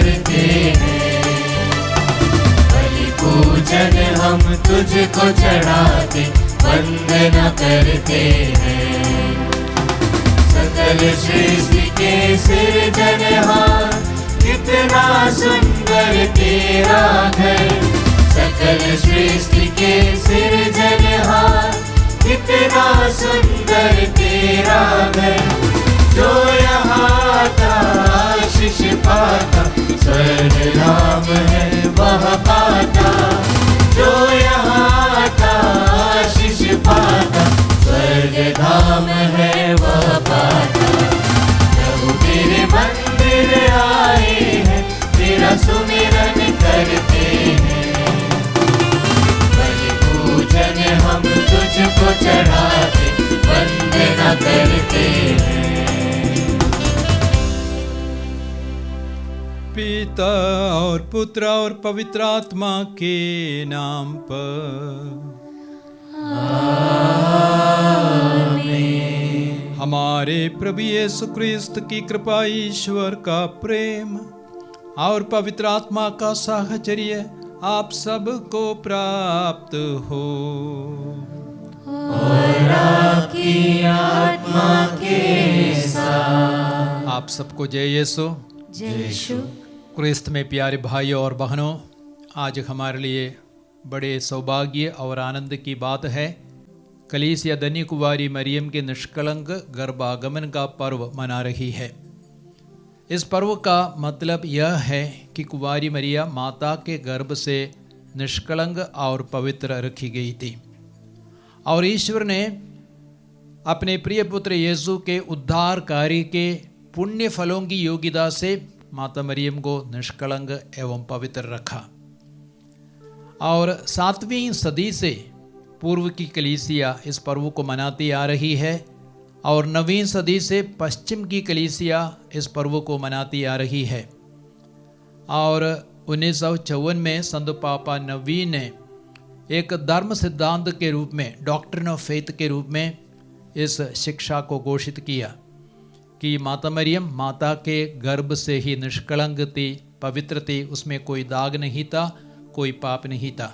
करते हैं। बलि पूजन हम तुझको चढ़ाते, वंदना करते हैं। सकल सृष्टि के सृजनहार, कितना सुंदर तेरा घर। सकल सृष्टि के सृजनहार, कितना सुंदर तेरा घर। जो यहाँ आता आशीष पाता, स्वर्ग धाम है वह पाता। जो यहाँ आता आशीष पाता, स्वर्ग धाम है वह पाता। प्रभु तेरे मंदिर आए हैं, तेरा सुमिरन करते हैं। बलि पूजन हम तुझको चढ़ाते, वंदना करते हैं। पिता और पुत्र और पवित्र आत्मा के नाम पर आमीन। हमारे प्रभु यीशु क्रिस्त की कृपा, ईश्वर का प्रेम और पवित्र आत्मा का साहचर्य आप सबको प्राप्त हो। और आपकी आत्मा के साथ। आप सबको जय यीशु। जय यीशु। क्रिस्त में प्यारे भाइयों और बहनों, आज हमारे लिए बड़े सौभाग्य और आनंद की बात है। कलीसिया धन्य कुंवारी मरियम के निष्कलंक गर्भागमन का पर्व मना रही है। इस पर्व का मतलब यह है कि कुंवारी मरिया माता के गर्भ से निष्कलंक और पवित्र रखी गई थी, और ईश्वर ने अपने प्रिय पुत्र यीशु के उद्धार कार्य के पुण्य फलों की योग्यता से माता मरियम को निष्कलंक एवं पवित्र रखा। और 7वीं सदी से पूर्व की कलीसिया इस पर्व को मनाती आ रही है, और 9वीं सदी से पश्चिम की कलीसिया इस पर्व को मनाती आ रही है। और 1954 में संत पापा नवी ने एक धर्म सिद्धांत के रूप में, डॉक्ट्रिन ऑफ फेथ के रूप में इस शिक्षा को घोषित किया कि माता मरियम माता के गर्भ से ही निष्कलंक थी, पवित्र थी, उसमें कोई दाग नहीं था, कोई पाप नहीं था।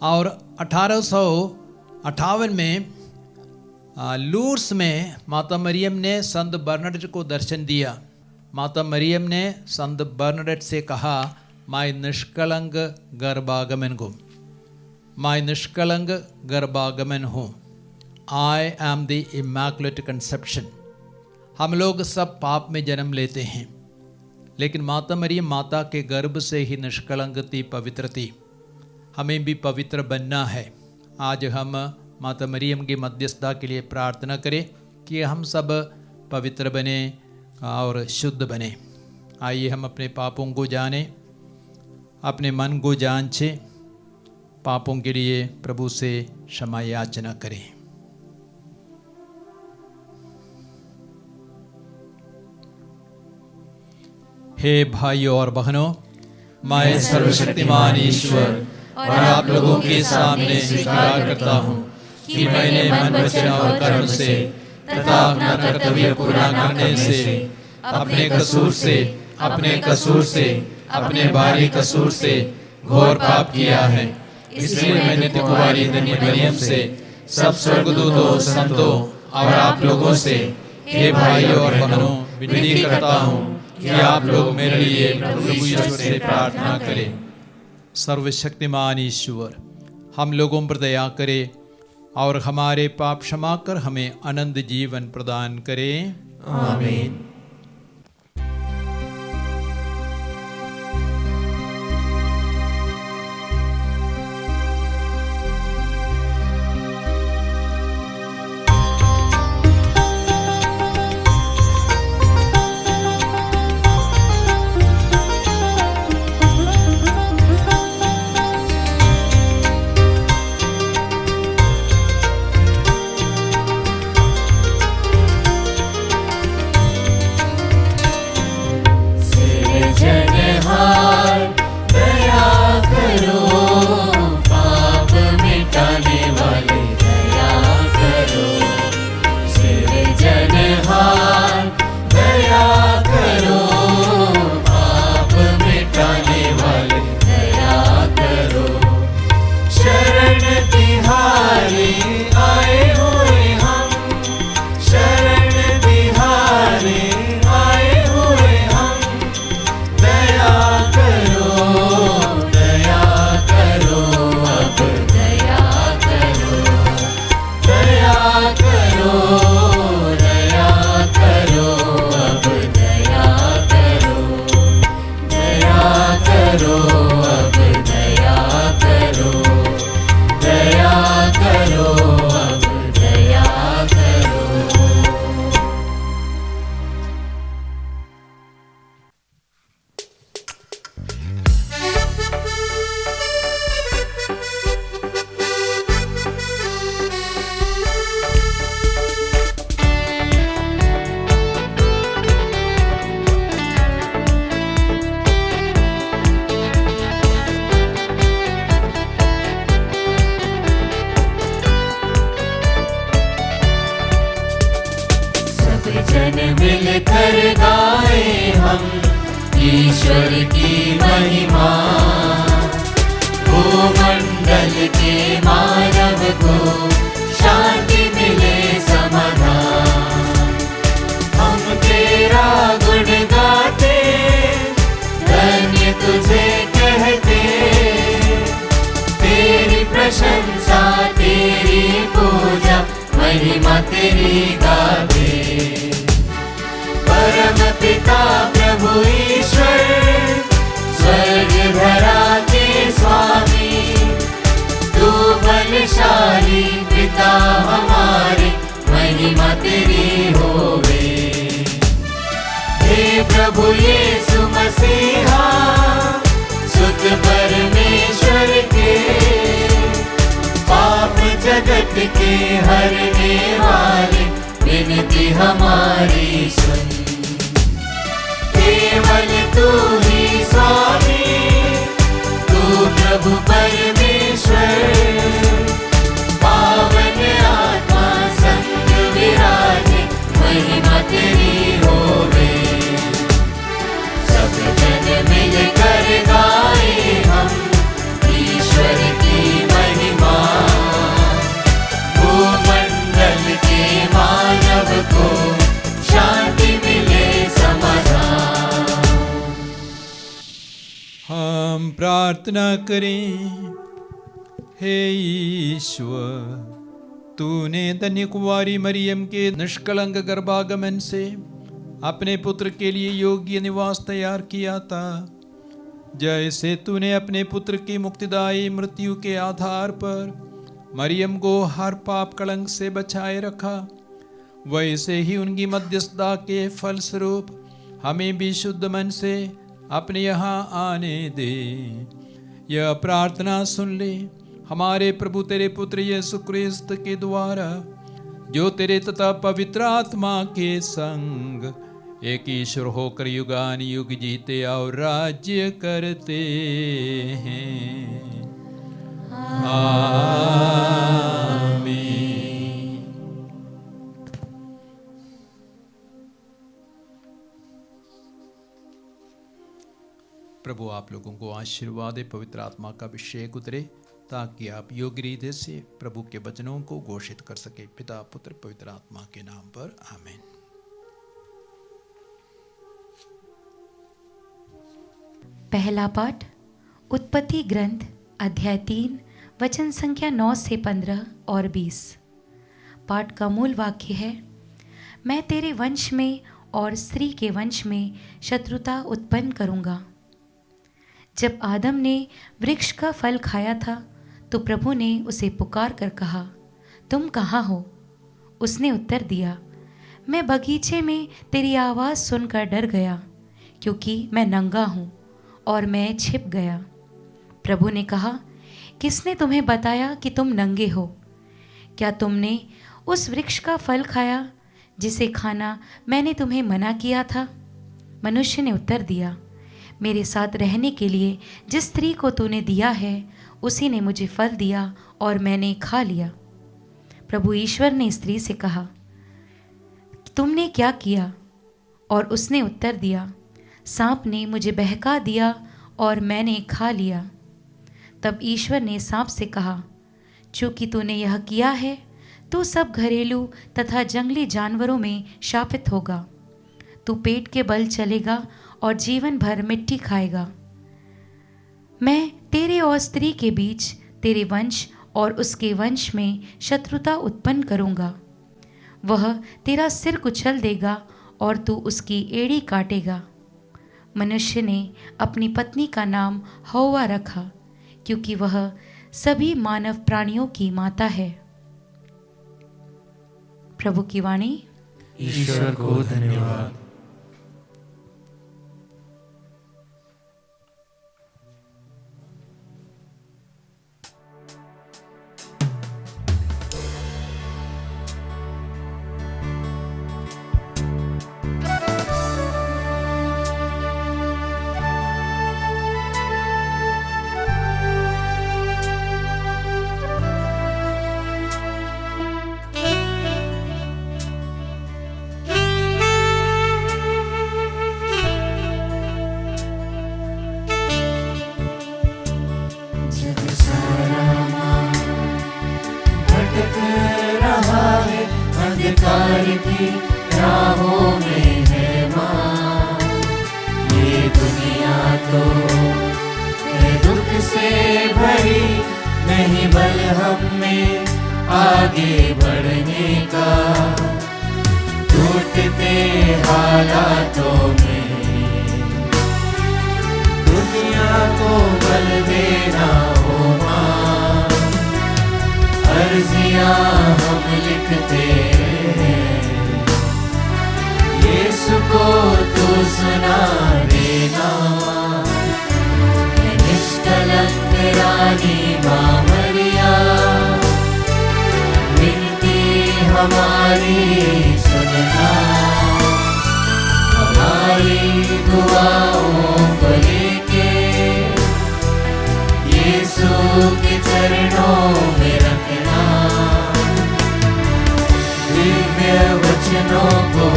और 1858 में लूर्स में माता मरियम ने संत बर्नार्ड को दर्शन दिया। माता मरियम ने संत बर्नार्ड से कहा, माय निष्कलंक गर्भागमन को, माय निष्कलंक गर्भागमन हूँ, I am the immaculate conception. हम लोग सब पाप में जन्म लेते हैं, लेकिन माता मरियम माता के गर्भ से ही निष्कलंक थी, पवित्र थी। हमें भी पवित्र बनना है। आज हम माता मरियम की मध्यस्थता के लिए प्रार्थना करें कि हम सब पवित्र बने और शुद्ध बने। आइए हम अपने पापों को जानें, अपने मन को जांचें, पापों के लिए प्रभु से क्षमा याचना करें। हे भाइयों और बहनों, मैं सर्वशक्तिमान ईश्वर और आप लोगों के सामने स्वीकार करता हूँ कि मैंने मन, वचन और कर्म से तथा अपना कर्तव्य पूरा करने से अपने कसूर से अपने भारी कसूर से घोर पाप किया है। इसलिए मैंने कुंवारी धन्य मरियम से, सब स्वर्गदूतों, संतों और आप लोगों से, हे भाइयों और बहनों, विनती करता हूँ कि आप लोग मेरे लिए प्रभु यीशु से प्रार्थना करें। सर्वशक्तिमान ईश्वर हम लोगों पर दया करे और हमारे पाप क्षमा कर हमें अनंत जीवन प्रदान करे। आमीन। ईश्वर की महिमा, भूमंडल के मानव को शांति मिले समाधान। हम तेरा गुण गाते, धन्य तुझे कहते, तेरी प्रशंसा तेरी पूजा महिमा तेरी गाते। परम पिता प्रभु ईश्वर, स्वर्ग धरा के स्वामी, तू बलशाली पिता हमारे, महिमा तेरी होवे। हे प्रभु यीशु मसीहा, सुत परमेश्वर के, पाप जगत के हरने वाले, विनती हमारी सुन। केवल तू ही स्वामी, तू प्रभु परमेश्वर, पावन आत्मा संग विराजे, महिमा तेरी होवे। सब जन मिलकर गाए हम ईश्वर की महिमा, भूमंडल के मानव को शांति मिले समाधान। हम प्रार्थना करें। हे ईश्वर, तूने धन्य कुंवारी मरियम के निष्कलंक गर्भागमन से अपने पुत्र के लिए योग्य निवास तैयार किया था। जैसे तूने अपने पुत्र की मुक्तिदायी मृत्यु के आधार पर मरियम को हर पाप कलंक से बचाए रखा, वैसे ही उनकी मध्यस्थता के फलस्वरूप हमें भी शुद्ध मन से अपने यहाँ आने दे। यह प्रार्थना सुन ले। हमारे प्रभु तेरे पुत्र यीशु क्रिस्त के द्वारा, जो तेरे तथा पवित्र आत्मा के संग एक ईश्वर होकर युगान युग जीते और राज्य करते हैं। आमीन। प्रभु आप लोगों को आशीर्वाद दे, पवित्र आत्मा का अभिषेक उतरे, ताकि आप योग्य रीति से प्रभु के वचनों को घोषित कर सके। पिता पुत्र पवित्र आत्मा के नाम पर आमीन। पहला पाठ उत्पत्ति ग्रंथ अध्याय 3 वचन संख्या 9 से 15 और 20। पाठ का मूल वाक्य है, मैं तेरे वंश में और स्त्री के वंश में शत्रुता उत्पन्न करूंगा। जब आदम ने वृक्ष का फल खाया था तो प्रभु ने उसे पुकार कर कहा, तुम कहाँ हो? उसने उत्तर दिया, मैं बगीचे में तेरी आवाज़ सुनकर डर गया, क्योंकि मैं नंगा हूँ और मैं छिप गया। प्रभु ने कहा, किसने तुम्हें बताया कि तुम नंगे हो? क्या तुमने उस वृक्ष का फल खाया जिसे खाना मैंने तुम्हें मना किया था? मनुष्य ने उत्तर दिया, मेरे साथ रहने के लिए जिस स्त्री को तूने दिया है, उसी ने मुझे फल दिया और मैंने खा लिया। प्रभु ईश्वर ने स्त्री से कहा, तुमने क्या किया? और उसने उत्तर दिया, सांप ने मुझे बहका दिया और मैंने खा लिया। तब ईश्वर ने सांप से कहा, चूंकि तूने यह किया है, तो सब घरेलू तथा जंगली जानवरों में शापित होगा। तू पेट के बल चलेगा और जीवन भर मिट्टी खाएगा। मैं तेरे और स्त्री के बीच, तेरे वंश और उसके वंश में शत्रुता उत्पन्न करूंगा। वह तेरा सिर कुचल देगा और तू उसकी एड़ी काटेगा। मनुष्य ने अपनी पत्नी का नाम हव्वा रखा, क्योंकि वह सभी मानव प्राणियों की माता है। प्रभु की वाणी। ईश्वर को धन्यवाद। ये दुनिया तो है दुख से भरी, नहीं बल हम में आगे बढ़ने का। टूटते हालातों में दुनिया को बल देना हो माँ, अर्जियां हम लिखते हैं, यीशु को तू सुना देना। निष्कलंक रानी माँ मरिया, विनती हमारी सुनना, हमारी दुआओं को लेके यीशु के चरणों में रखना। दिव्य वचनों को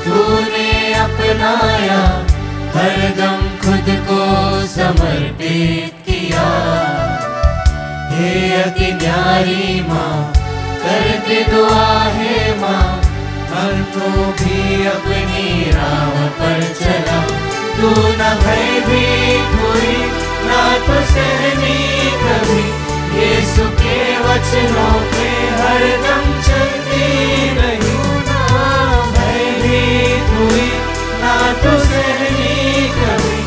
तूने अपनाया, हरदम खुद को समर्पित किया। हे अति न्यारी माँ, करके दुआ है माँ, हमको भी अपनी राह पर चला। तू न भयभीत हुई, ना तो सहमी कभी, यीशु के वचनों पे हरदम चलती रही। भयभीत हुई, ना तो सहमी कभी,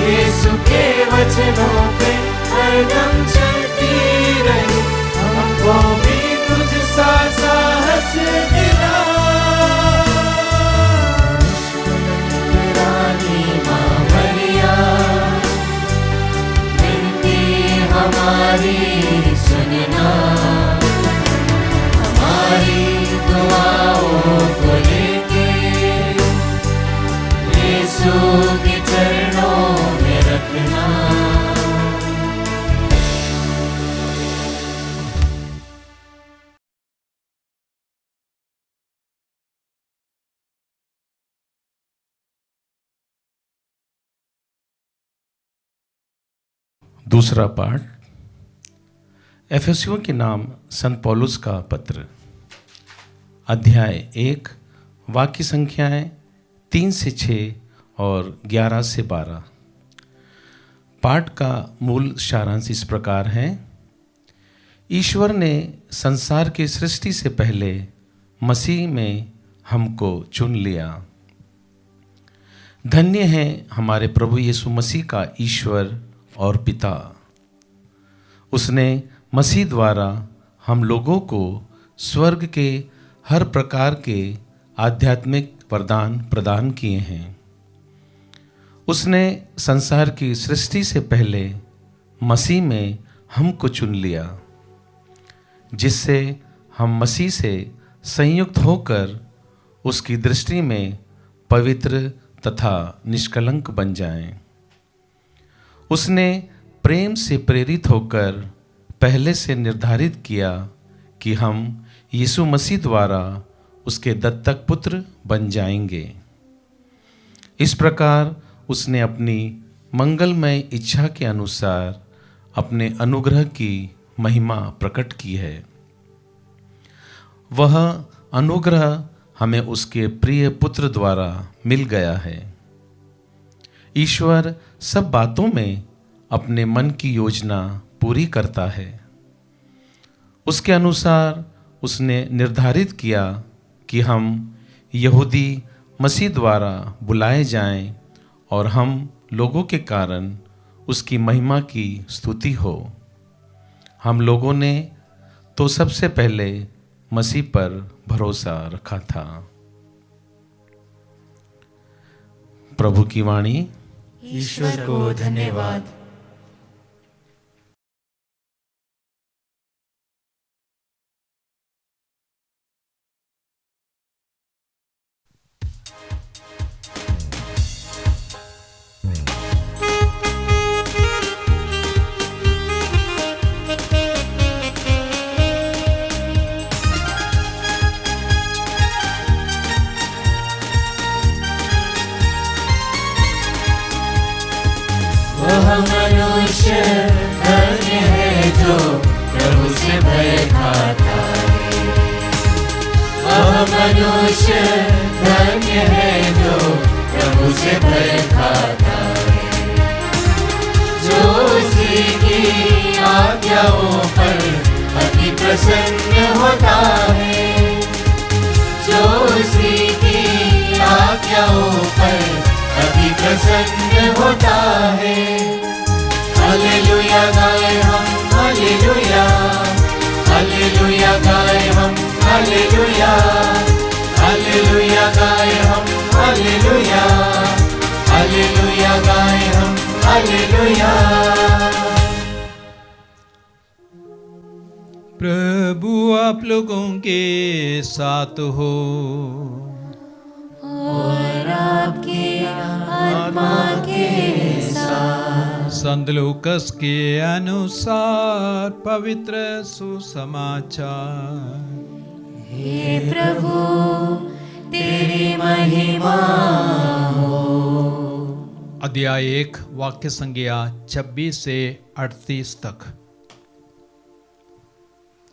यीशु के वचनों पे हरदम चलती रही। हमको भी तुझ सा साहस दिला। रानी माँ मरिया, विनती हमारी सुनना, हमारी दुआओं को लेके यीशु के चरणों में रखना। दूसरा पाठ एफेसियों के नाम संत पौलुस का पत्र, अध्याय 1, वाक्य संख्याएं 3 से 6 और 11 से 12। पाठ का मूल सारांश इस प्रकार है। ईश्वर ने संसार की सृष्टि से पहले मसीह में हमको चुन लिया। धन्य है हमारे प्रभु यीशु मसीह का ईश्वर और पिता। उसने मसीह द्वारा हम लोगों को स्वर्ग के हर प्रकार के आध्यात्मिक वरदान प्रदान किए हैं। उसने संसार की सृष्टि से पहले मसीह में हमको चुन लिया, जिससे हम मसीह से संयुक्त होकर उसकी दृष्टि में पवित्र तथा निष्कलंक बन जाएं। उसने प्रेम से प्रेरित होकर पहले से निर्धारित किया कि हम यीशु मसीह द्वारा उसके दत्तक पुत्र बन जाएंगे। इस प्रकार उसने अपनी मंगलमय इच्छा के अनुसार अपने अनुग्रह की महिमा प्रकट की है। वह अनुग्रह हमें उसके प्रिय पुत्र द्वारा मिल गया है। ईश्वर सब बातों में अपने मन की योजना पूरी करता है। उसके अनुसार उसने निर्धारित किया कि हम यहूदी मसीह द्वारा बुलाए जाएं और हम लोगों के कारण उसकी महिमा की स्तुति हो। हम लोगों ने तो सबसे पहले मसीह पर भरोसा रखा था। प्रभु की वाणी। ईश्वर को धन्यवाद। मनुष्य धन्य है जो प्रभु से भय खाता है। वह मनुष्य धन्य है जो प्रभु से भय खाता आज्ञाओं पर अति प्रसन्न होता है, जो उसी की आज्ञाओं पर अति प्रसन्न होता है। हालेलुया गाए हम, हालेलुया, हालेलुया गाए हम, हालेलुया, हालेलुया गाए हम, हालेलुया, हालेलुया गाए हम, हालेलुया। प्रभु आप लोगों के साथ हो और आपकी आत्मा के साथ। संत लूकस के अनुसार पवित्र सुसमाचार। हे प्रभु तेरी महिमा हो। अध्याय 1 वाक्य संज्ञा 26 से 38 तक।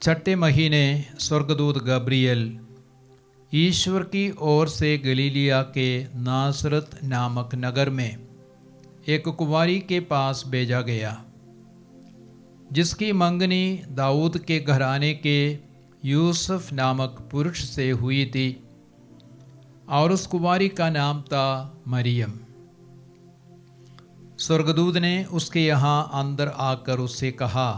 छठे महीने स्वर्गदूत गब्रियल ईश्वर की ओर से गलीलिया के नासरत नामक नगर में एक कुंवारी के पास भेजा गया, जिसकी मंगनी दाऊद के घराने के यूसुफ नामक पुरुष से हुई थी, और उस कुंवारी का नाम था मरियम। स्वर्गदूत ने उसके यहाँ अंदर आकर उससे कहा,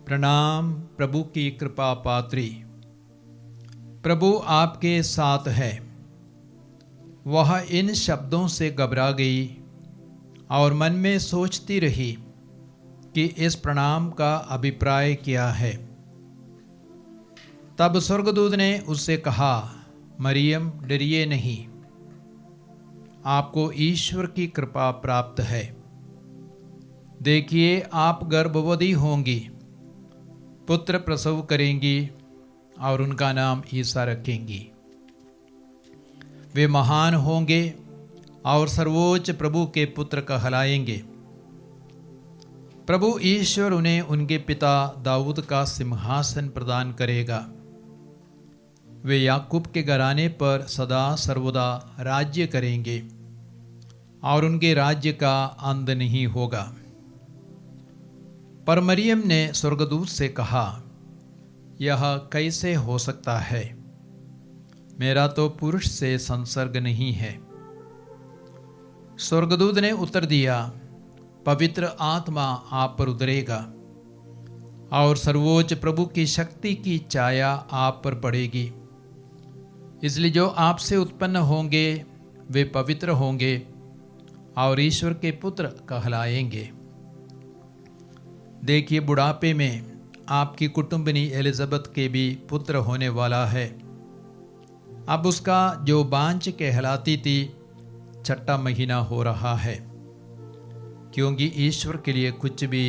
प्रणाम प्रभु की कृपा पात्री, प्रभु आपके साथ है। वह इन शब्दों से घबरा गई और मन में सोचती रही कि इस प्रणाम का अभिप्राय क्या है। तब स्वर्गदूत ने उससे कहा, मरियम डरिए नहीं, आपको ईश्वर की कृपा प्राप्त है। देखिए आप गर्भवती होंगी, पुत्र प्रसव करेंगी और उनका नाम ईसा रखेंगी। वे महान होंगे और सर्वोच्च प्रभु के पुत्र कहलाएंगे। प्रभु ईश्वर उन्हें उनके पिता दाऊद का सिंहासन प्रदान करेगा। वे याकूब के घराने पर सदा सर्वदा राज्य करेंगे और उनके राज्य का अंत नहीं होगा। पर मरियम ने स्वर्गदूत से कहा, यह कैसे हो सकता है? मेरा तो पुरुष से संसर्ग नहीं है। स्वर्गदूत ने उत्तर दिया, पवित्र आत्मा आप पर उतरेगा और सर्वोच्च प्रभु की शक्ति की छाया आप पर पड़ेगी। इसलिए जो आपसे उत्पन्न होंगे वे पवित्र होंगे और ईश्वर के पुत्र कहलाएंगे। देखिए बुढ़ापे में आपकी कुटुंबनी एलिजाबेथ के भी पुत्र होने वाला है। अब उसका जो बांझ कहलाती थी, छठा महीना हो रहा है, क्योंकि ईश्वर के लिए कुछ भी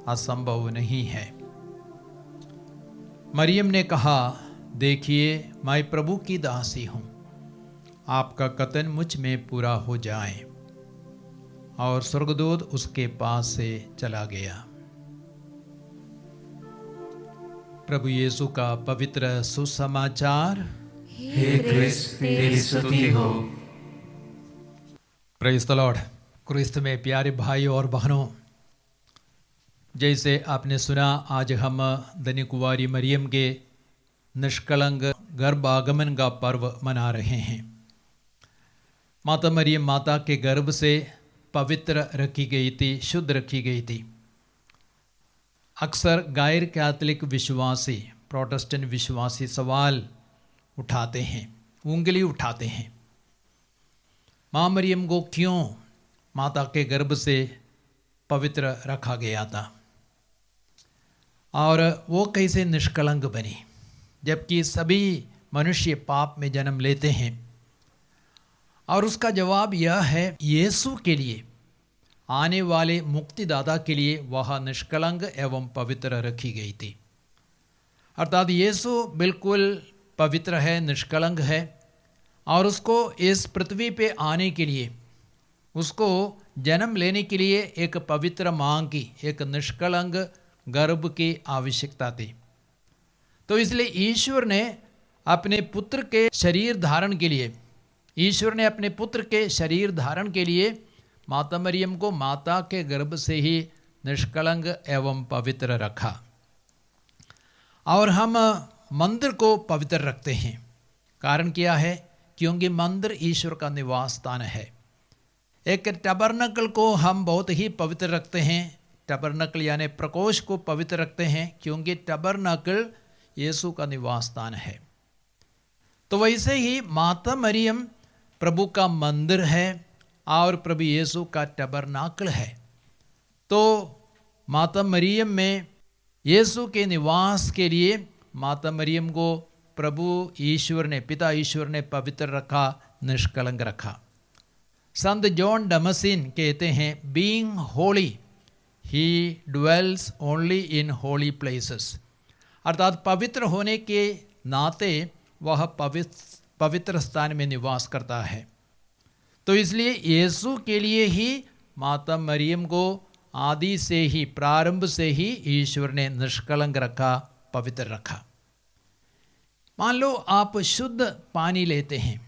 असंभव नहीं है। मरियम ने कहा, देखिए मैं प्रभु की दासी हूँ, आपका कथन मुझ में पूरा हो जाए। और स्वर्गदूत उसके पास से चला गया। प्रभु यीशु का पवित्र सुसमाचार। हे क्रिस्त तेरी स्तुति हो। Praise the Lord. क्रिस्त में प्यारे भाई और बहनों, जैसे आपने सुना, आज हम धन्य कुंवारी मरियम के निष्कलंक गर्भागमन का पर्व मना रहे हैं। माता मरियम माता के गर्भ से पवित्र रखी गई थी, शुद्ध रखी गई थी। अक्सर गैर कैथोलिक विश्वासी, प्रोटेस्टेंट विश्वासी सवाल उठाते हैं, उंगली उठाते हैं, माँ मरियम को क्यों माता के गर्भ से पवित्र रखा गया था और वो कैसे निष्कलंक बनी, जबकि सभी मनुष्य पाप में जन्म लेते हैं। और उसका जवाब यह है, यीशु के लिए, आने वाले मुक्तिदाता के लिए वह निष्कलंक एवं पवित्र रखी गई थी। अर्थात यीशु बिल्कुल पवित्र है, निष्कलंक है, और उसको इस पृथ्वी पे आने के लिए, उसको जन्म लेने के लिए एक पवित्र मां की, एक निष्कलंक गर्भ की आवश्यकता थी। तो इसलिए ईश्वर ने अपने पुत्र के शरीर धारण के लिए, ईश्वर ने अपने पुत्र के शरीर धारण के लिए माता मरियम को माता के गर्भ से ही निष्कलंक एवं पवित्र रखा। और हम मंदिर को पवित्र रखते हैं। कारण क्या है? क्योंकि मंदिर ईश्वर का निवास स्थान है। एक टबरनकल को हम बहुत ही पवित्र रखते हैं। टबरनकल यानी प्रकोष्ठ को पवित्र रखते हैं, क्योंकि टबरनकल यीशु का निवास स्थान है। तो वैसे ही माता मरियम प्रभु का मंदिर है और प्रभु यीशु का टबरनाकल है। तो माता मरियम में यीशु के निवास के लिए माता मरियम को प्रभु ईश्वर ने, पिता ईश्वर ने पवित्र रखा, निष्कलंक रखा। संत जॉन डमसिन कहते हैं, being Holi he dwells only in Holi places, अर्थात पवित्र होने के नाते वह पवित्र स्थान में निवास करता है। तो इसलिए यीशु के लिए ही माता मरियम को आदि से ही, प्रारंभ से ही ईश्वर ने निष्कलंक रखा, पवित्र रखा। मान लो आप शुद्ध पानी लेते हैं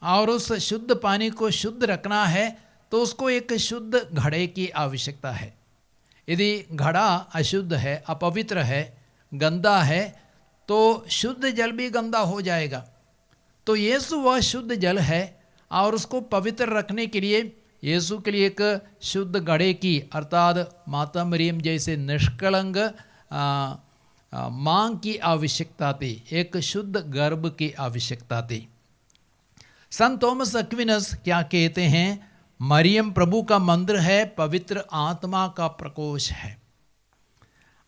और उस शुद्ध पानी को शुद्ध रखना है तो उसको एक शुद्ध घड़े की आवश्यकता है। यदि घड़ा अशुद्ध है, अपवित्र है, गंदा है, तो शुद्ध जल भी गंदा हो जाएगा। तो यीशु वह शुद्ध जल है और उसको पवित्र रखने के लिए यीशु के लिए एक शुद्ध घड़े की, अर्थात माता मरियम जैसे निष्कलंक मां की आवश्यकता थी, एक शुद्ध गर्भ की आवश्यकता थी। संत थॉमस एक्विनस क्या कहते हैं? मरियम प्रभु का मंदिर है, पवित्र आत्मा का प्रकोष्ठ है।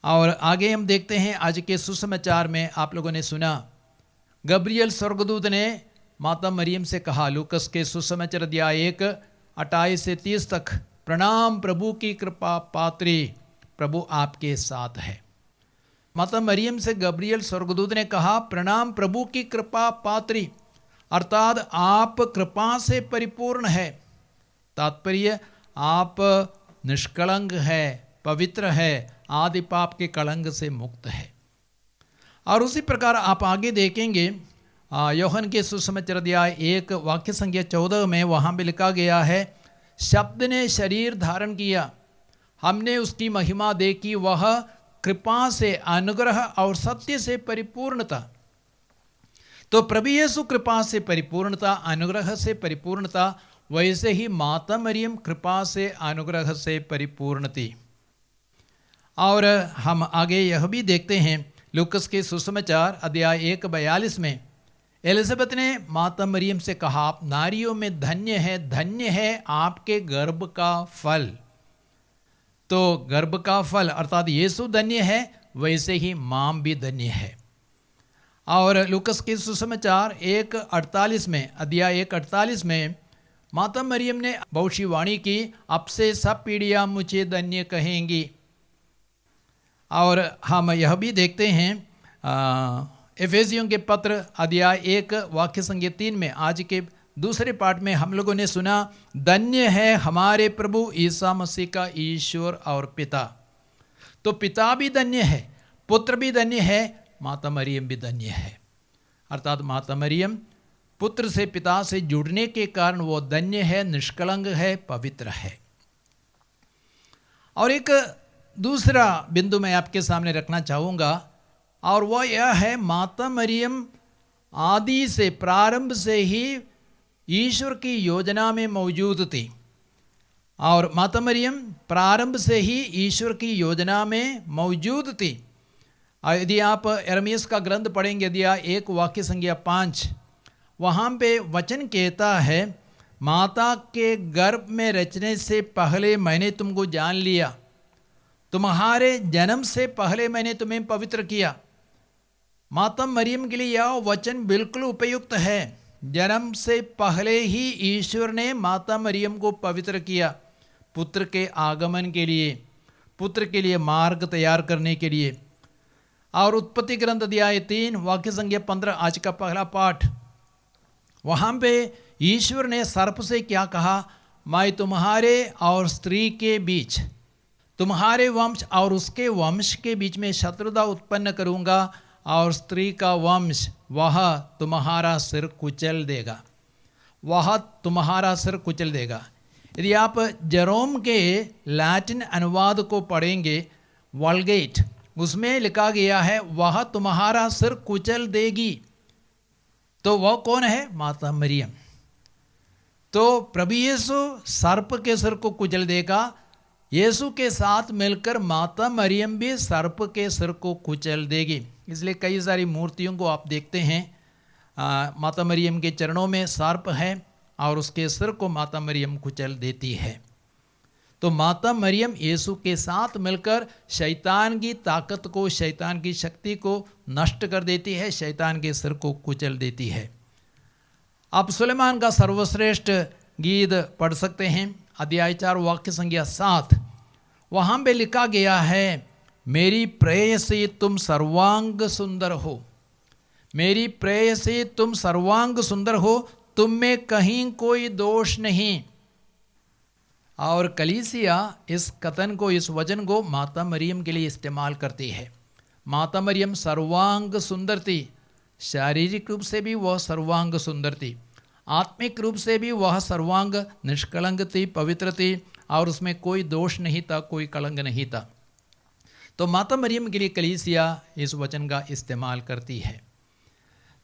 और आगे हम देखते हैं आज के सुसमाचार में आप लोगों ने सुना, गब्रियल स्वर्गदूत ने माता मरियम से कहा, लूकस के सुसमाचार अध्याय 1 28 से 30 तक, प्रणाम प्रभु की कृपा पात्री, प्रभु आपके साथ है। माता मरियम से गब्रियल स्वर्गदूत ने कहा, प्रणाम प्रभु की कृपा पात्री, अर्थात आप कृपा से परिपूर्ण है। तात्पर्य आप निष्कलंक है, पवित्र है, आदि पाप के कलंक से मुक्त है। और उसी प्रकार आप आगे देखेंगे यूहन्ना के सुसमाचार अध्याय 1 वाक्य संख्या 14 में, वहाँ भी लिखा गया है, शब्द ने शरीर धारण किया, हमने उसकी महिमा देखी, वह कृपा से, अनुग्रह और सत्य से परिपूर्णता। तो प्रभु यीशु कृपा से परिपूर्णता, अनुग्रह से परिपूर्णता, वैसे ही माता मरियम कृपा से, अनुग्रह से परिपूर्ण थी। और हम आगे यह भी देखते हैं लूकस के सुसमाचार अध्याय 1 42 में, एलिजाबेथ ने माता मरियम से कहा, आप नारियों में धन्य है आपके गर्भ का फल। तो गर्भ का फल अर्थात यीशु धन्य है, वैसे ही मां भी धन्य है। और लूकस के सुसमाचार 1:48 में, अध्याय 1:48 में माता मरियम ने भविष्यवाणी की, अब से सब पीढ़ियां मुझे धन्य कहेंगी। और हम यह भी देखते हैं एफेसियों के पत्र अध्याय 1 वाक्य संख्या 3 में, आज के दूसरे पाठ में हम लोगों ने सुना, धन्य है हमारे प्रभु ईसा मसीह का ईश्वर और पिता। तो पिता भी धन्य है, पुत्र भी धन्य है, माता मरियम भी धन्य है। अर्थात माता मरियम पुत्र से, पिता से जुड़ने के कारण वो धन्य है, निष्कलंक है, पवित्र है। और एक दूसरा बिंदु मैं आपके सामने रखना चाहूँगा, और वह यह है, माता मरियम आदि से, प्रारंभ से ही ईश्वर की योजना में मौजूद थी। और माता मरियम प्रारंभ से ही ईश्वर की योजना में मौजूद थी। यदि आप यिर्मयाह का ग्रंथ पढ़ेंगे अध्याय 1 वाक्य संख्या 5, वहाँ पे वचन कहता है, माता के गर्भ में रचने से पहले मैंने तुमको जान लिया, तुम्हारे जन्म से पहले मैंने तुम्हें पवित्र किया। माता मरियम के लिए यह वचन बिल्कुल उपयुक्त है। जन्म से पहले ही ईश्वर ने माता मरियम को पवित्र किया, पुत्र के आगमन के लिए, पुत्र के लिए मार्ग तैयार करने के लिए। और उत्पत्ति ग्रंथ अध्याय 3 वाक्य संख्या 15, आज का पहला पाठ, वहाँ पे ईश्वर ने सर्प से क्या कहा, मैं तुम्हारे और स्त्री के बीच, तुम्हारे वंश और उसके वंश के बीच में शत्रुता उत्पन्न करूँगा, और स्त्री का वंश वह तुम्हारा सिर कुचल देगा, वह तुम्हारा सिर कुचल देगा। यदि आप जेरोम के लैटिन अनुवाद को पढ़ेंगे, वल्गेट, उसमें लिखा गया है वह तुम्हारा सिर कुचल देगी। तो वह कौन है? माता मरियम। तो प्रभु यीशु सर्प के सिर को कुचल देगा। यीशु के साथ मिलकर माता मरियम भी सर्प के सिर को कुचल देगी। इसलिए कई सारी मूर्तियों को आप देखते हैं, माता मरियम के चरणों में सर्प है और उसके सिर को माता मरियम कुचल देती है। तो माता मरियम यीशु के साथ मिलकर शैतान की ताकत को, शैतान की शक्ति को नष्ट कर देती है, शैतान के सिर को कुचल देती है। आप सुलेमान का सर्वश्रेष्ठ गीत पढ़ सकते हैं, अध्याय 4 वाक्य संख्या 7। वहाँ पे लिखा गया है, मेरी प्रेयसी तुम सर्वांग सुंदर हो, मेरी प्रेयसी तुम सर्वांग सुंदर हो, तुम में कहीं कोई दोष नहीं। और कलीसिया इस कथन को, इस वचन को माता मरियम के लिए इस्तेमाल करती है। माता मरियम सर्वांग सुंदर थी, शारीरिक रूप से भी वह सर्वांग सुंदर थी, आत्मिक रूप से भी वह सर्वांग निष्कलंक थी, पवित्र थी, और उसमें कोई दोष नहीं था, कोई कलंक नहीं था। तो माता मरियम के लिए कलीसिया इस वचन का इस्तेमाल करती है।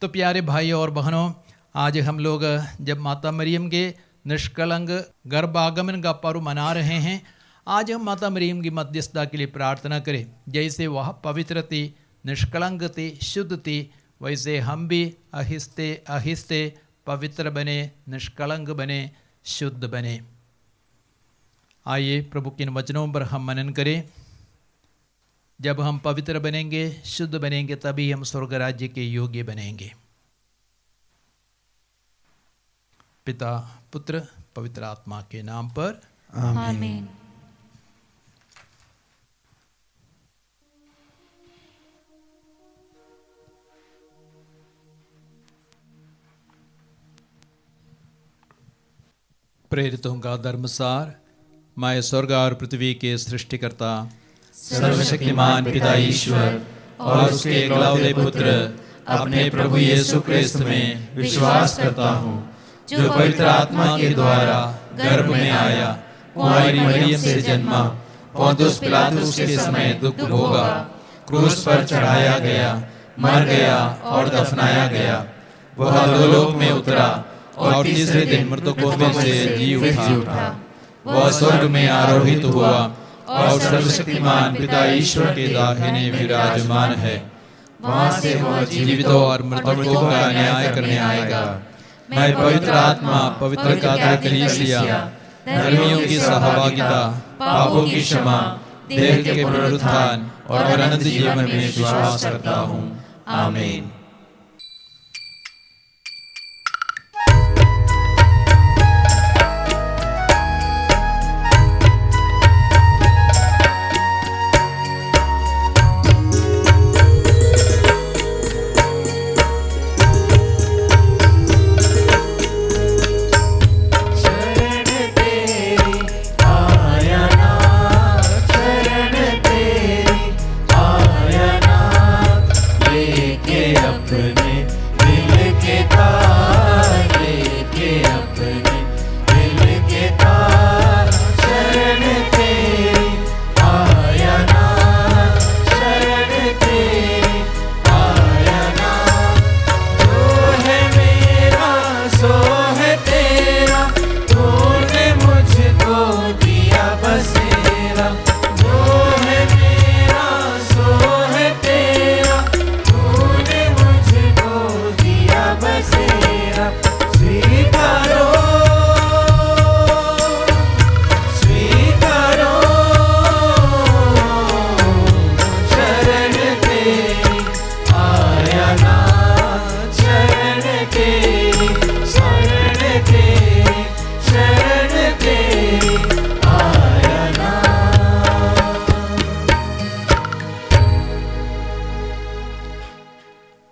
तो प्यारे भाई और बहनों, आज हम लोग जब माता मरियम के निष्कलंक गर्भागमन का पर्व मना रहे हैं, आज हम माता मरियम की मध्यस्थता के लिए प्रार्थना करें। जैसे वह पवित्र थी, निष्कलंक थी, शुद्ध थी, वैसे हम भी आहिस्ते आहिस्ते पवित्र बने, निष्कलंक बने, शुद्ध बने। आइए प्रभु के इन वचनों पर हम मनन करें। जब हम पवित्र बनेंगे, शुद्ध बनेंगे, तभी हम स्वर्ग राज्य के योग्य बनेंगे। पिता, पुत्र, पवित्र आत्मा के नाम पर आमीन। प्रेरितों का धर्मसार। मैं स्वर्ग और पृथ्वी के सृष्टिकर्ता, सर्वशक्तिमान पिता ईश्वर और उसके एकलौते पुत्र अपने प्रभु यीशु क्रिस्त में विश्वास करता हूँ, जो पवित्र आत्मा के द्वारा गर्भ में आया, कुंवारी मरियम से जन्मा, पोंतुस पिलातुस के समय दुख भोगा, क्रूस पर चढ़ाया गया, मर गया और दफनाया गया। वह अधोलोक में उतरा और तीसरे दिन मृतकों में से जी उठा। वह स्वर्ग में आरोहित हुआ और सर्वशक्तिमान पिता ईश्वर के दाहिने विराजमान है। वहां से वह जीवितों और मृतकों का न्याय करने आएगा। मैं पवित्र आत्मा, पवित्र कलीसिया, धर्मियों की सहभागिता, पापों की क्षमा, देह के पुनरुत्थान और अनंत जीवन में विश्वास करता हूँ। आमीन।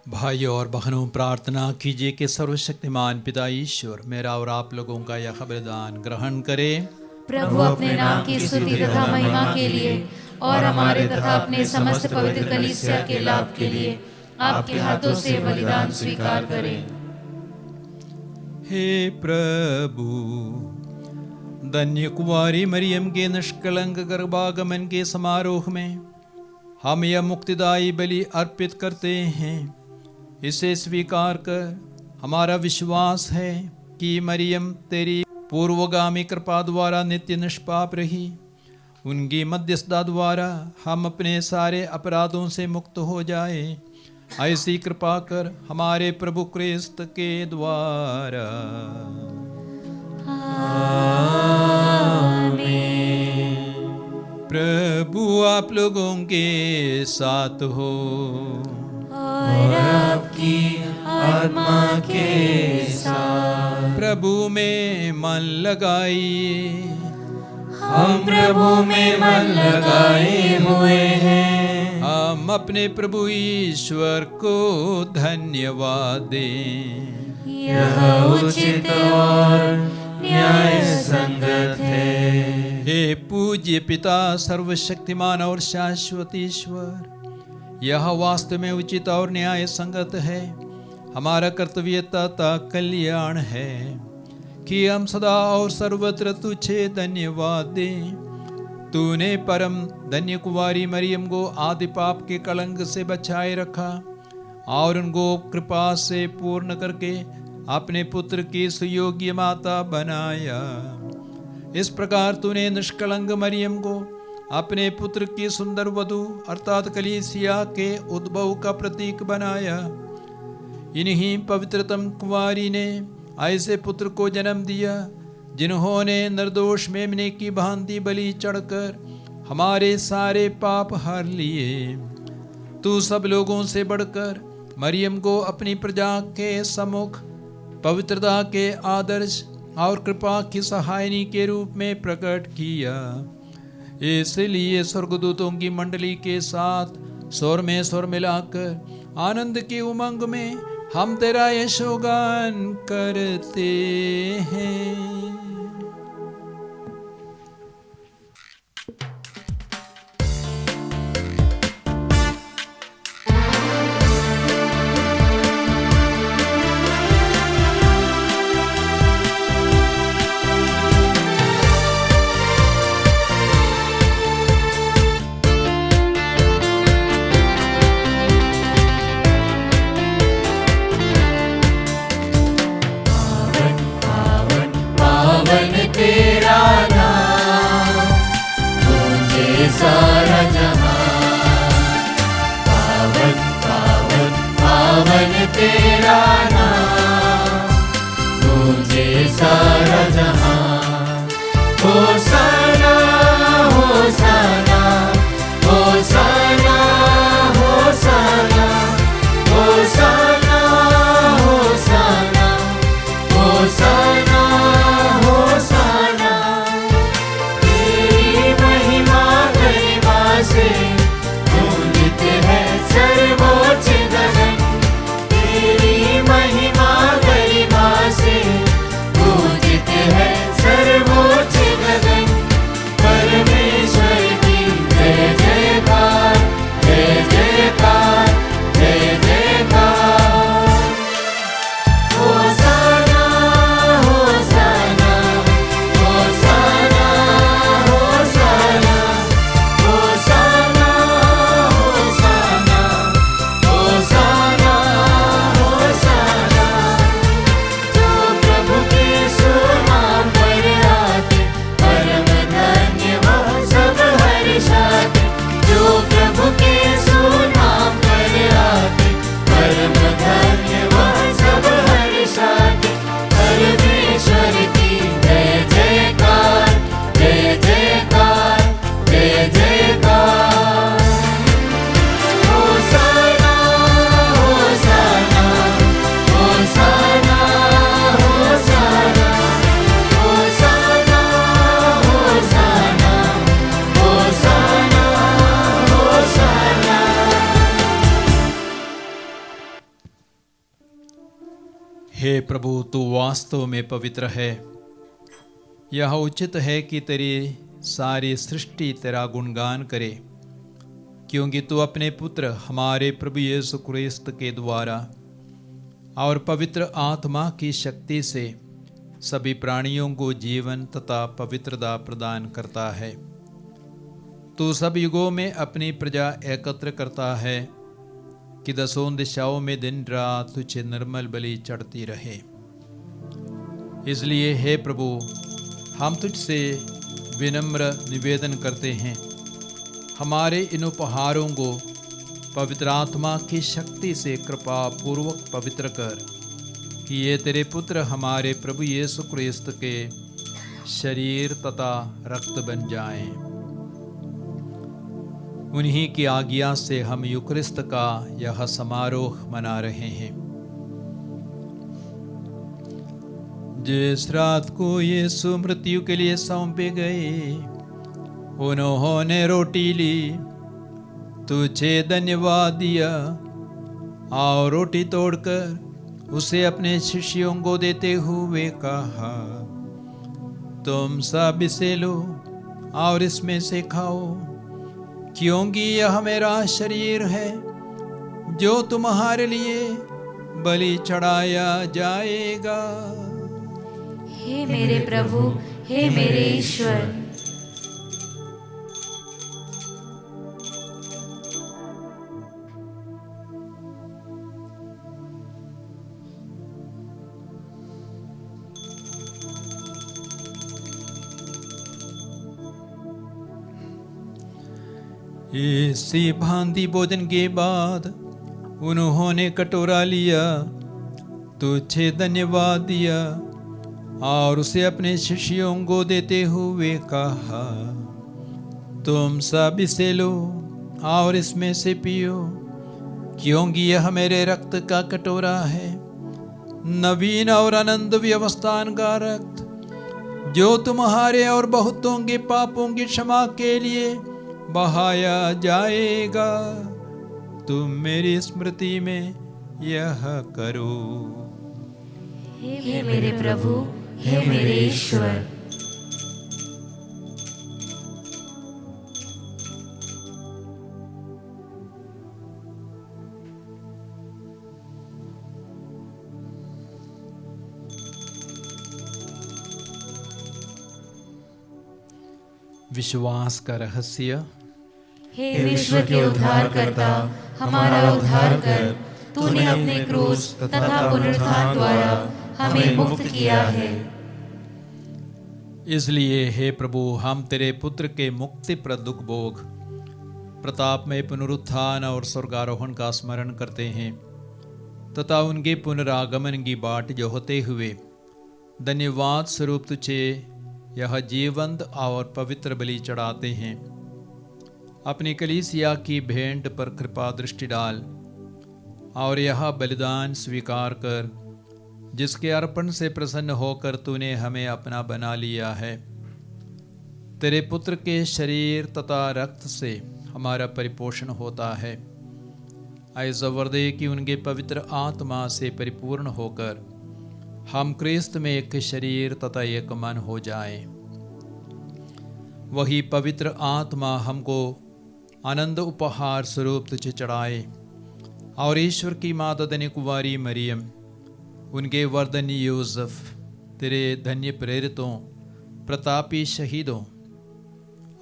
भाइयों और बहनों, प्रार्थना कीजिए कि सर्वशक्तिमान पिता ईश्वर मेरा और आप लोगों का यह बलिदान ग्रहण करे। प्रभु अपने नाम की स्तुति तथा महिमा के लिए और हमारे तथा अपने समस्त पवित्र कलीसिया के लाभ के लिए आपके हाथों से बलिदान स्वीकार करें। हे प्रभु, धन्य कुंवारी मरियम के निष्कलंक गर्भागमन के समारोह में हम यह मुक्तिदायी बलि अर्पित करते हैं। इसे स्वीकार कर हमारा विश्वास है कि मरियम तेरी पूर्वगामी कृपा द्वारा नित्य निष्पाप रही। उनकी मध्यस्थता द्वारा हम अपने सारे अपराधों से मुक्त हो जाए। ऐसी कृपा कर हमारे प्रभु क्रिस्त के द्वारा। प्रभु आप लोगों के साथ हो और आपकी आत्मा के साथ। प्रभु में मन लगाइए। हम प्रभु में मन लगाए हुए हैं। हम अपने प्रभु ईश्वर को धन्यवाद दें। यह उचित और न्याय संगत है। हे पूज्य पिता सर्वशक्तिमान और शाश्वत ईश्वर, यह वास्तव में उचित और न्याय संगत है। हमारा कर्तव्य तथा कल्याण है कि हम सदा और सर्वत्र तुझे धन्यवाद दें। तूने परम धन्य कुंवारी मरियम को आदि पाप के कलंक से बचाए रखा और उनको कृपा से पूर्ण करके अपने पुत्र की सुयोग्य माता बनाया। इस प्रकार तूने निष्कलंक मरियम को अपने पुत्र की सुंदर वधू अर्थात कलीसिया के उद्भव का प्रतीक बनाया। इन्हीं पवित्रतम कुंवारी ने ऐसे पुत्र को जन्म दिया जिन्होंने निर्दोष मेमने की भांति बलि चढ़कर हमारे सारे पाप हार लिए। तू सब लोगों से बढ़कर मरियम को अपनी प्रजा के सम्मुख पवित्रता के आदर्श और कृपा की सहायनी के रूप में प्रकट किया। इसलिए स्वर्गदूतों की मंडली के साथ स्वर में स्वर मिलाकर आनंद की उमंग में हम तेरा यशोगान करते हैं। तेरा नाम तुझे सारा जहां। पावन पावन पावन तेरा नाम तुझे सारा जहां। होशाना होशाना होशाना होशाना होशाना होशाना होशाना होशाना। तेरी महिमा गरिमा से पूजित है सर्वोच्च गगन। तेरी महिमा गरिमा से पूजित है सर्वोच्च गगन। परमेश्वर की जय जयकार जय जयकार जय जयकार। होशाना होशाना होशाना होशाना होशाना होशाना होशाना होशाना। जो प्रभु के सुनाम पर आते परम धन्य वह सब हर्षाते। जो प्रभु के सुनाम पर आते परम धन्य वह सब हर्षाते। परमेश्वर की जय जयकार जय जयकार जय जयकार। होशाना होशाना होशाना होशाना होशाना होशाना होशाना होशाना। हे प्रभु, तू वास्तव में पवित्र है। यह उचित है कि तेरी सारी सृष्टि तेरा गुणगान करे, क्योंकि तू अपने पुत्र हमारे प्रभु यीशु क्रिस्त के द्वारा और पवित्र आत्मा की शक्ति से सभी प्राणियों को जीवन तथा पवित्रता प्रदान करता है। तू सब युगों में अपनी प्रजा एकत्र करता है कि दसों दिशाओं में दिन रात तुझे निर्मल बलि चढ़ती रहे। इसलिए हे प्रभु, हम तुझसे विनम्र निवेदन करते हैं, हमारे इन उपहारों को पवित्र आत्मा की शक्ति से कृपा पूर्वक पवित्र कर, कि ये तेरे पुत्र हमारे प्रभु यीशु क्रिस्त के शरीर तथा रक्त बन जाएं। उन्हीं की आज्ञा से हम यूक्रिस्त का यह समारोह मना रहे हैं। जिस रात को यीशु मृत्यु के लिए सौंपे गए, उन्होंने रोटी ली, तुझे धन्यवाद दिया और रोटी तोड़कर उसे अपने शिष्यों को देते हुए कहा, तुम सब इसे लो और इसमें से खाओ, क्योंकि यह मेरा शरीर है जो तुम्हारे लिए बलि चढ़ाया जाएगा। हे मेरे प्रभु, हे मेरे ईश्वर। इसी भांति भोजन के बाद उन्होंने कटोरा लिया, तुझे धन्यवाद दिया और उसे अपने शिष्यों को देते हुए कहा, तुम सब इसे लो और इसमें से पियो, क्योंकि यह मेरे रक्त का कटोरा है, नवीन और अनंत व्यवस्थान का रक्त, जो तुम्हारे और बहुतों के पापों की क्षमा के लिए बहाया जाएगा। तुम मेरी स्मृति में यह करो। हे मेरे प्रभु, हे मेरे ईश्वर। विश्वास का रहस्य। हे विश्व के उद्धारकर्ता, हमारा उद्धार कर। तूने अपने क्रूस तथा पुनरुत्थान द्वारा हमें मुक्त किया है। इसलिए हे प्रभु, हम तेरे पुत्र के मुक्तिप्रद दुख भोग, प्रताप में पुनरुत्थान और स्वर्गारोहण का स्मरण करते हैं तथा उनके पुनरागमन की बाट जोहते हुए धन्यवाद स्वरूप तुझे यह जीवंत और पवित्र बलि चढ़ाते हैं। अपनी कलीसिया की भेंट पर कृपा दृष्टि डाल और यह बलिदान स्वीकार कर, जिसके अर्पण से प्रसन्न होकर तूने हमें अपना बना लिया है। तेरे पुत्र के शरीर तथा रक्त से हमारा परिपोषण होता है। ऐसा वर दे कि उनके पवित्र आत्मा से परिपूर्ण होकर हम क्रिस्त में एक शरीर तथा एक मन हो जाएं। वही पवित्र आत्मा हमको आनंद उपहार स्वरूप तुझे चढ़ाए और ईश्वर की माता धन्य कुंवारी मरियम, उनके वर्धन यूसुफ, तेरे धन्य प्रेरितों, प्रतापी शहीदों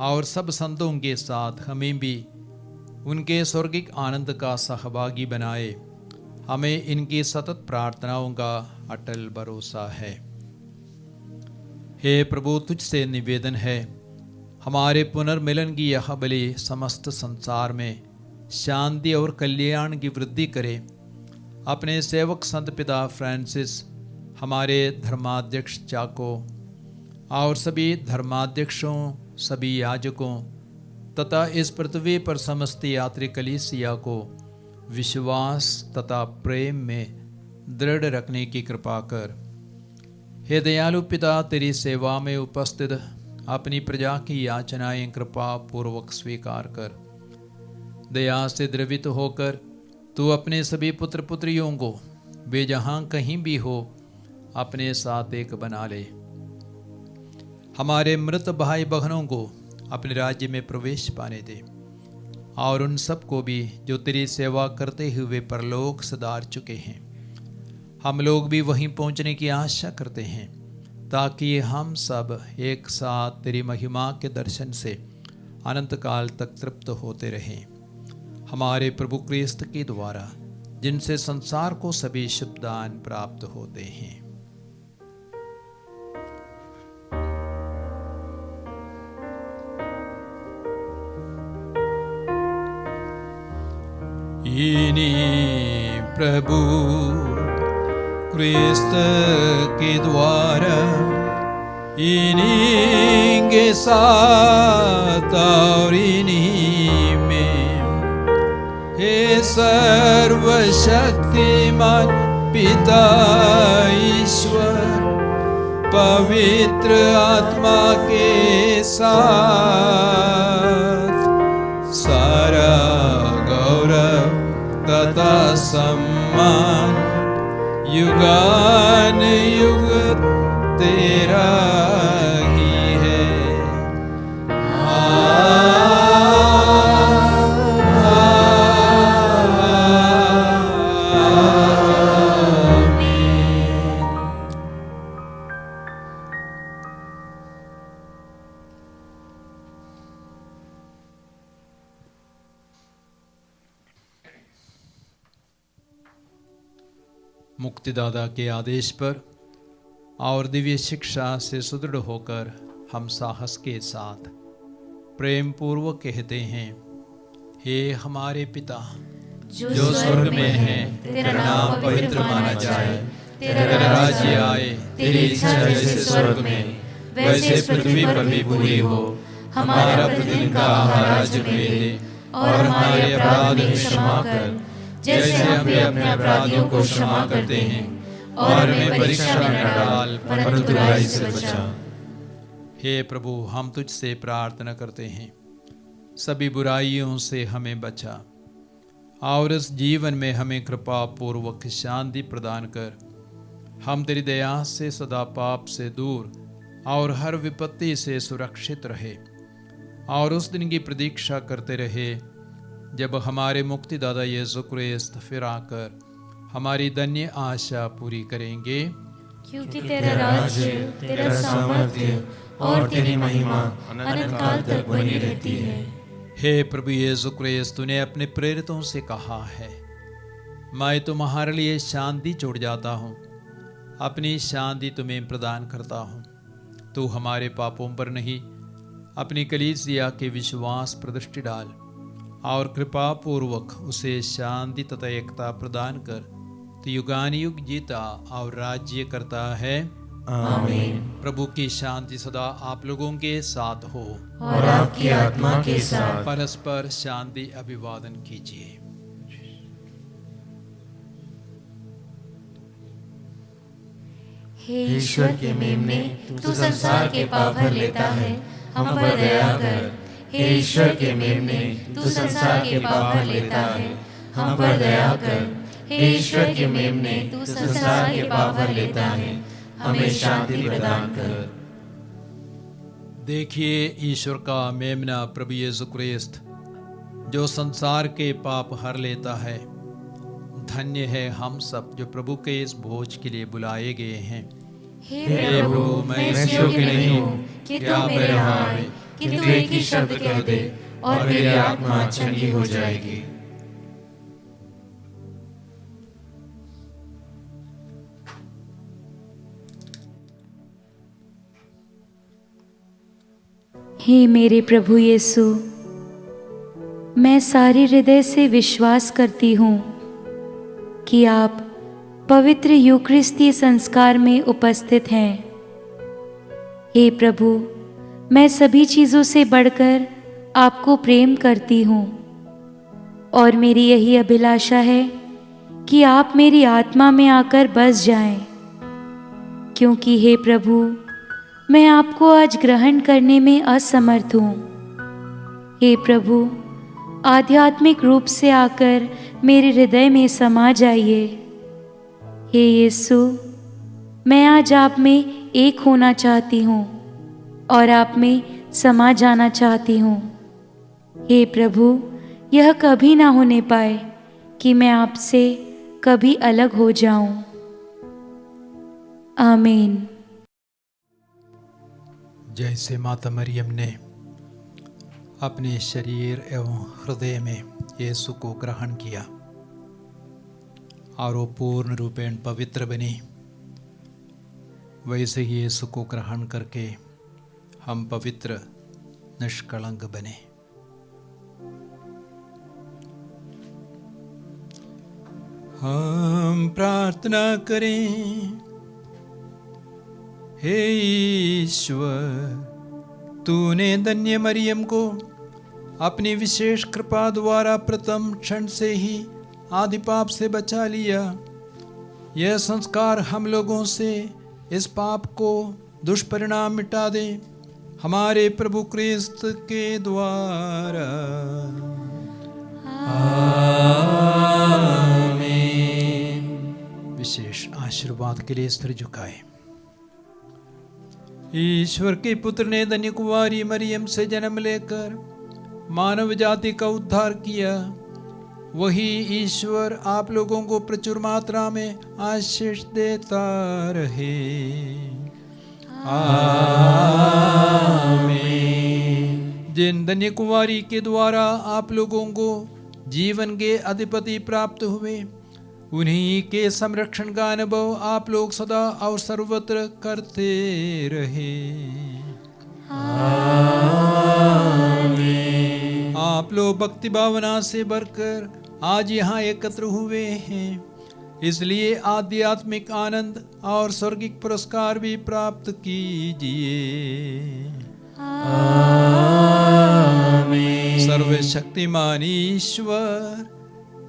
और सब संतों के साथ हमें भी उनके स्वर्गिक आनंद का सहभागी बनाए। हमें इनकी सतत प्रार्थनाओं का अटल भरोसा है। हे प्रभु, तुझसे निवेदन है, हमारे पुनर्मिलन की यह बलि समस्त संसार में शांति और कल्याण की वृद्धि करे। अपने सेवक संत पिता फ्रांसिस, हमारे धर्माध्यक्ष चाको और सभी धर्माध्यक्षों, सभी याजकों तथा इस पृथ्वी पर समस्त यात्री कलीसिया को विश्वास तथा प्रेम में दृढ़ रखने की कृपा कर। हे दयालु पिता, तेरी सेवा में उपस्थित अपनी प्रजा की याचनाएं कृपा पूर्वक स्वीकार कर। दया से द्रवित होकर तू अपने सभी पुत्र पुत्रियों को वे जहाँ कहीं भी हो अपने साथ एक बना ले। हमारे मृत भाई बहनों को अपने राज्य में प्रवेश पाने दे और उन सबको भी जो तेरी सेवा करते हुए परलोक सुधार चुके हैं। हम लोग भी वहीं पहुंचने की आशा करते हैं। ताकि हम सब एक साथ तेरी महिमा के दर्शन से अनंत काल तक तृप्त होते रहें। हमारे प्रभु क्रिस्त के द्वारा, जिनसे संसार को सभी शुभ दान प्राप्त होते हैं। इन्हीं प्रभु क्रिस्त के द्वारा, इन्हीं के साथ और इन्हीं में, हे सर्वशक्तिमान पिता ईश्वर, पवित्र आत्मा के साथ सारा गौरव तथा सम्मान युगान युग तेरा ही है। मुक्तिदाता के आदेश पर और दिव्य शिक्षा से सुदृढ़ होकर हम साहस के साथ प्रेम पूर्वक कहते हैं, हे हमारे पिता जो स्वर्ग में है, तेरा नाम पवित्र माना जाए, तेरा राज्य आए, तेरी इच्छा जैसे स्वर्ग में वैसे पृथ्वी पर भी पूरी हो। हमारा प्रतिदिन का आहार आज हमें दे, और हमारे अपराध क्षमा कर जैसे हम भी अपने अपराधियों को क्षमा करते हैं, और हमें परीक्षा में न डाल परंतु बुराई से बचा। हे प्रभु, हम तुझसे प्रार्थना करते हैं, सभी बुराइयों से हमें बचा और इस जीवन में हमें कृपा पूर्वक शांति प्रदान कर हम तेरी दया से सदा पाप से दूर और हर विपत्ति से सुरक्षित रहे, और उस दिन की प्रतीक्षा करते रहे जब हमारे मुक्तिदाता यीशु क्रिस्त फिर आकर हमारी धन्य आशा पूरी करेंगे। क्योंकि तेरा राज्य, तेरा सामर्थ्य और तेरी महिमा अनंत काल तक बनी रहती है। हे प्रभु यीशु क्रिस्त, तूने अपने प्रेरितों से कहा है, मैं तुम्हारे लिए शांति छोड़ जाता हूँ, अपनी शांति तुम्हें प्रदान करता हूँ। तू हमारे पापों पर नहीं, अपनी कलीसिया के विश्वास पर दृष्टि डाल और कृपा पूर्वक उसे शांति तथा एकता प्रदान कर। तो युगानुयुग जीता और राज्य करता है। आमीन। प्रभु की शांति सदा आप लोगों के साथ हो और आपकी आत्मा के साथ। परस्पर शांति अभिवादन कीजिए। हे ईश्वर के मेमने, तू संसार के पाप भर लेता है, हम पर दया कर। हे ईश्वर के मेमने, तू संसार के पाप भर लेता है, हम पर दया कर। हे ईश्वर के मेमने, तू संसार के पाप भर लेता है, हमें शांति प्रदान कर। देखिए ईश्वर का मेमना प्रभु यीशु क्रिस्त, जो संसार के पाप हर लेता है। धन्य है हम सब जो प्रभु के इस भोज के लिए बुलाए गए हैं। हे प्रभु, मैं इस योग्य नहीं हूँ कि तू मेरे यहाँ आए, किंतु एक ही शब्द कह दे और मेरी आत्मा चंगी हो जाएगी। हे मेरे प्रभु यीशु, मैं सारे हृदय से विश्वास करती हूँ कि आप पवित्र यूकरिस्तीय संस्कार में उपस्थित हैं। हे प्रभु, मैं सभी चीज़ों से बढ़कर आपको प्रेम करती हूँ और मेरी यही अभिलाषा है कि आप मेरी आत्मा में आकर बस जाएं, क्योंकि हे प्रभु, मैं आपको आज ग्रहण करने में असमर्थ हूँ। हे प्रभु, आध्यात्मिक रूप से आकर मेरे हृदय में समा जाइए। हे यीशु, मैं आज आप में एक होना चाहती हूँ और आप में समा जाना चाहती हूँ। हे प्रभु, यह कभी ना होने पाए कि मैं आपसे कभी अलग हो जाऊं। आमीन। जैसे माता मरियम ने अपने शरीर एवं हृदय में यीशु को ग्रहण किया और वो पूर्ण रूपेण पवित्र बनी, वैसे ही यीशु को ग्रहण करके हम पवित्र निष्कलंक बने। हम प्रार्थना करें। हे ईश्वर, तूने धन्य मरियम को अपनी विशेष कृपा द्वारा प्रथम क्षण से ही आदि पाप से बचा लिया। यह संस्कार हम लोगों से इस पाप को दुष्परिणाम मिटा दे, हमारे प्रभु क्रिस्त के द्वारा। आमीन। विशेष आशीर्वाद के लिए सिर झुकाए। ईश्वर के पुत्र ने धन्य कुंवारी मरियम से जन्म लेकर मानव जाति का उद्धार किया। वही ईश्वर आप लोगों को प्रचुर मात्रा में आशीष देता रहे। आमीन। जिन धन्य कुंवारी के द्वारा आप लोगों को जीवन के अधिपति प्राप्त हुए, उन्हीं के संरक्षण का अनुभव आप लोग सदा और सर्वत्र करते रहे। आमीन। आप लोग भक्ति भावना से भरकर आज यहाँ एकत्र हुए हैं, इसलिए आध्यात्मिक आनंद और स्वर्गिक पुरस्कार भी प्राप्त कीजिए। आमीन। सर्वशक्तिमान ईश्वर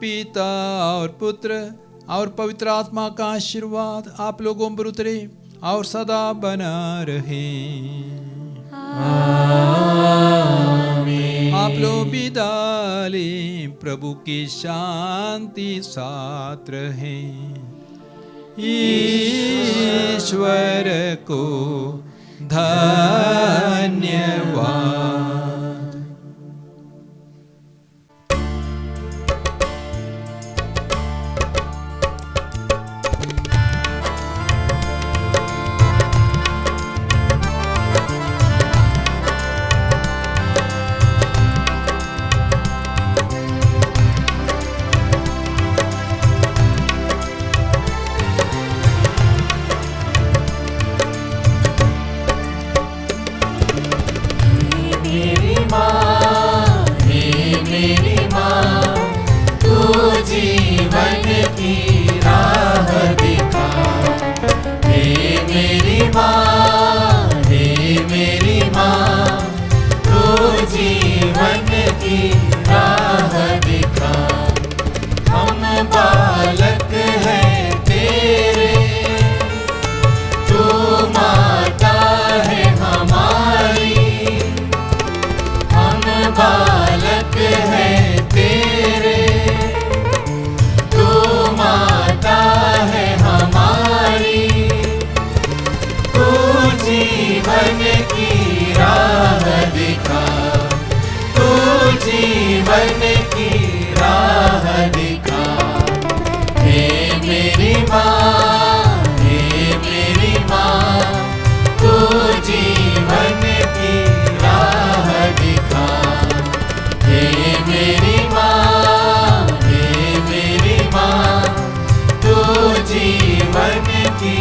पिता और पुत्र और पवित्र आत्मा का आशीर्वाद आप लोगों पर उतरे और सदा बना रहे। आमीन। आप लोग विदा लें, प्रभु की शांति साथ रहे। ईश्वर को धन्यवाद। जीवन की राह दिखा। हे मेरी माँ, हे मेरी माँ, तू जीवन की राह दिखा। हे मेरी माँ, हे मेरी माँ, तू जीवन की